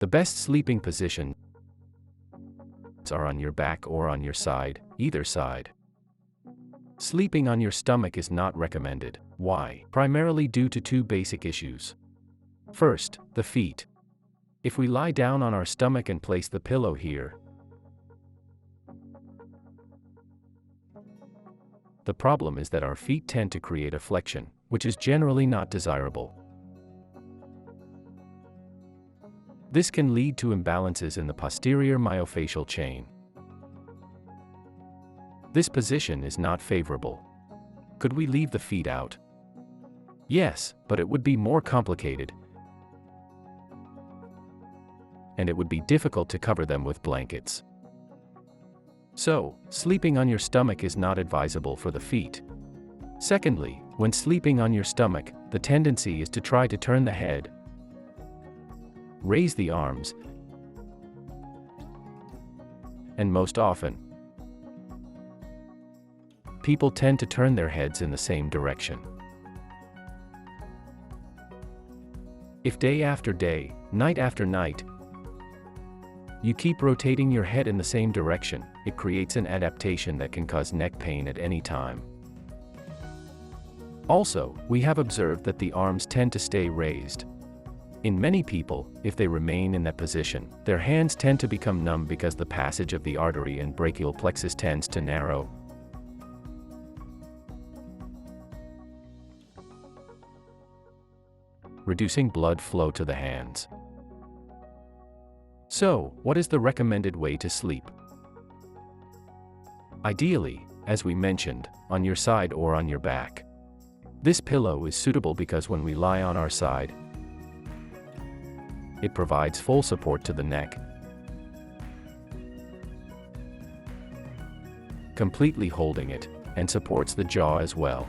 The best sleeping positions are on your back or on your side, either side. Sleeping on your stomach is not recommended. Why? Primarily due to two basic issues. First, the feet. If we lie down on our stomach and place the pillow here, the problem is that our feet tend to create a flexion, which is generally not desirable. This can lead to imbalances in the posterior myofascial chain. This position is not favorable. Could we leave the feet out? Yes, but it would be more complicated, and it would be difficult to cover them with blankets. So, sleeping on your stomach is not advisable for the feet. Secondly, when sleeping on your stomach, the tendency is to try to turn the head, raise the arms, and most often, people tend to turn their heads in the same direction. If day after day, night after night, you keep rotating your head in the same direction, it creates an adaptation that can cause neck pain at any time. Also, we have observed that the arms tend to stay raised. In many people, if they remain in that position, their hands tend to become numb because the passage of the artery and brachial plexus tends to narrow. Reducing blood flow to the hands. So, what is the recommended way to sleep? Ideally, as we mentioned, on your side or on your back. This pillow is suitable because when we lie on our side, it provides full support to the neck, completely holding it, and supports the jaw as well.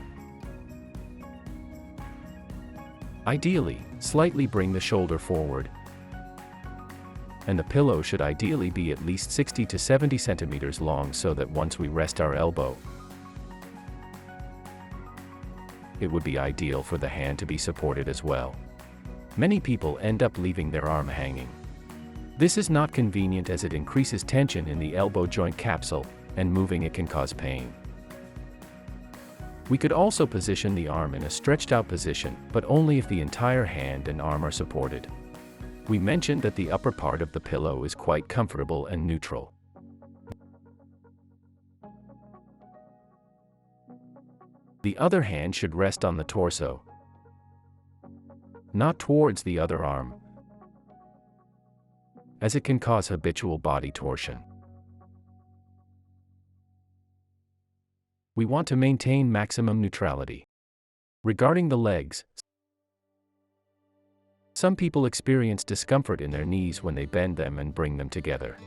Ideally, slightly bring the shoulder forward, and the pillow should ideally be at least 60 to 70 centimeters long so that once we rest our elbow, it would be ideal for the hand to be supported as well. Many people end up leaving their arm hanging. This is not convenient as it increases tension in the elbow joint capsule, and moving it can cause pain. We could also position the arm in a stretched out position, but only if the entire hand and arm are supported. We mentioned that the upper part of the pillow is quite comfortable and neutral. The other hand should rest on the torso, not towards the other arm, as it can cause habitual body torsion. We want to maintain maximum neutrality. Regarding the legs, some people experience discomfort in their knees when they bend them and bring them together.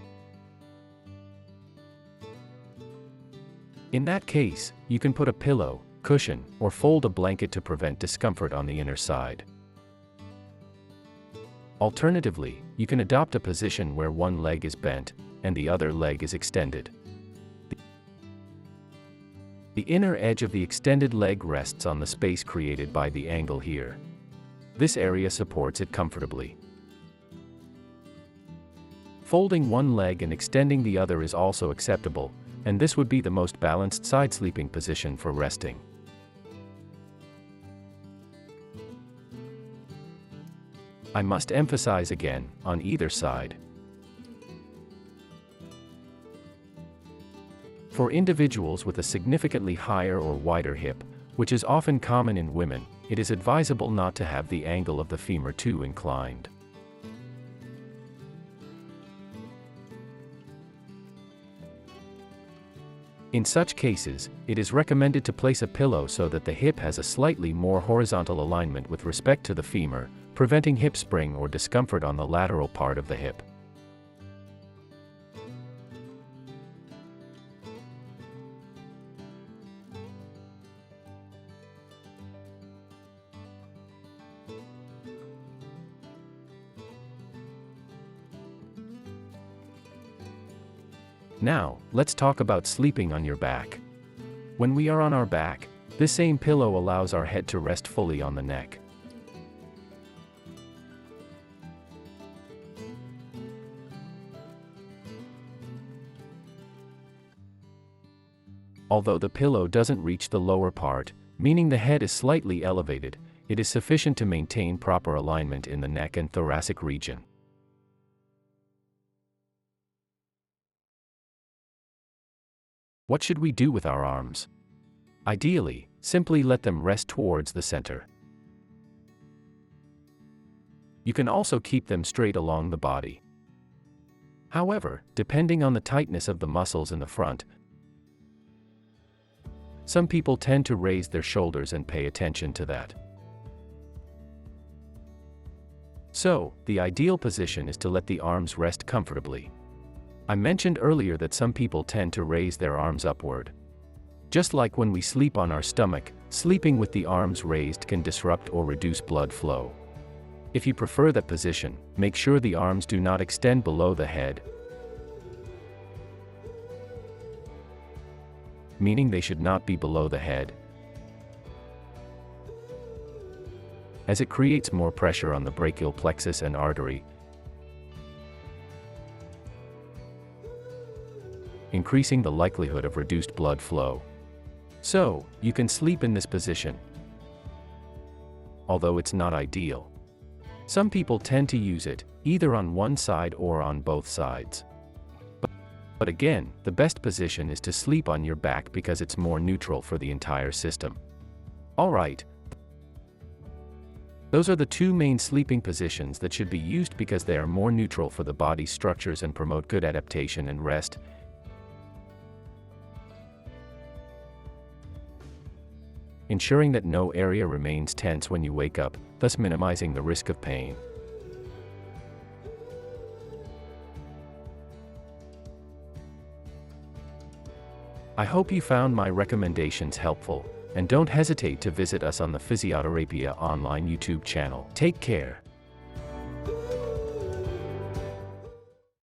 In that case, you can put a pillow, cushion, or fold a blanket to prevent discomfort on the inner side. Alternatively, you can adopt a position where one leg is bent and the other leg is extended. The inner edge of the extended leg rests on the space created by the angle here. This area supports it comfortably. Folding one leg and extending the other is also acceptable, and this would be the most balanced side sleeping position for resting. I must emphasize again, on either side. For individuals with a significantly higher or wider hip, which is often common in women, it is advisable not to have the angle of the femur too inclined. In such cases, it is recommended to place a pillow so that the hip has a slightly more horizontal alignment with respect to the femur, preventing hip spring or discomfort on the lateral part of the hip. Now, let's talk about sleeping on your back. When we are on our back, this same pillow allows our head to rest fully on the neck. Although the pillow doesn't reach the lower part, meaning the head is slightly elevated, it is sufficient to maintain proper alignment in the neck and thoracic region. What should we do with our arms? Ideally, simply let them rest towards the center. You can also keep them straight along the body. However, depending on the tightness of the muscles in the front, some people tend to raise their shoulders and pay attention to that. So, the ideal position is to let the arms rest comfortably. I mentioned earlier that some people tend to raise their arms upward. Just like when we sleep on our stomach, sleeping with the arms raised can disrupt or reduce blood flow. If you prefer that position, make sure the arms do not extend below the head, meaning they should not be below the head, as it creates more pressure on the brachial plexus and artery, increasing the likelihood of reduced blood flow. So, you can sleep in this position, although it's not ideal. Some people tend to use it, either on one side or on both sides. But again, the best position is to sleep on your back because it's more neutral for the entire system. Alright. Those are the two main sleeping positions that should be used because they are more neutral for the body's structures and promote good adaptation and rest, ensuring that no area remains tense when you wake up, thus minimizing the risk of pain. I hope you found my recommendations helpful, and don't hesitate to visit us on the Physiotherapia online YouTube channel. Take care.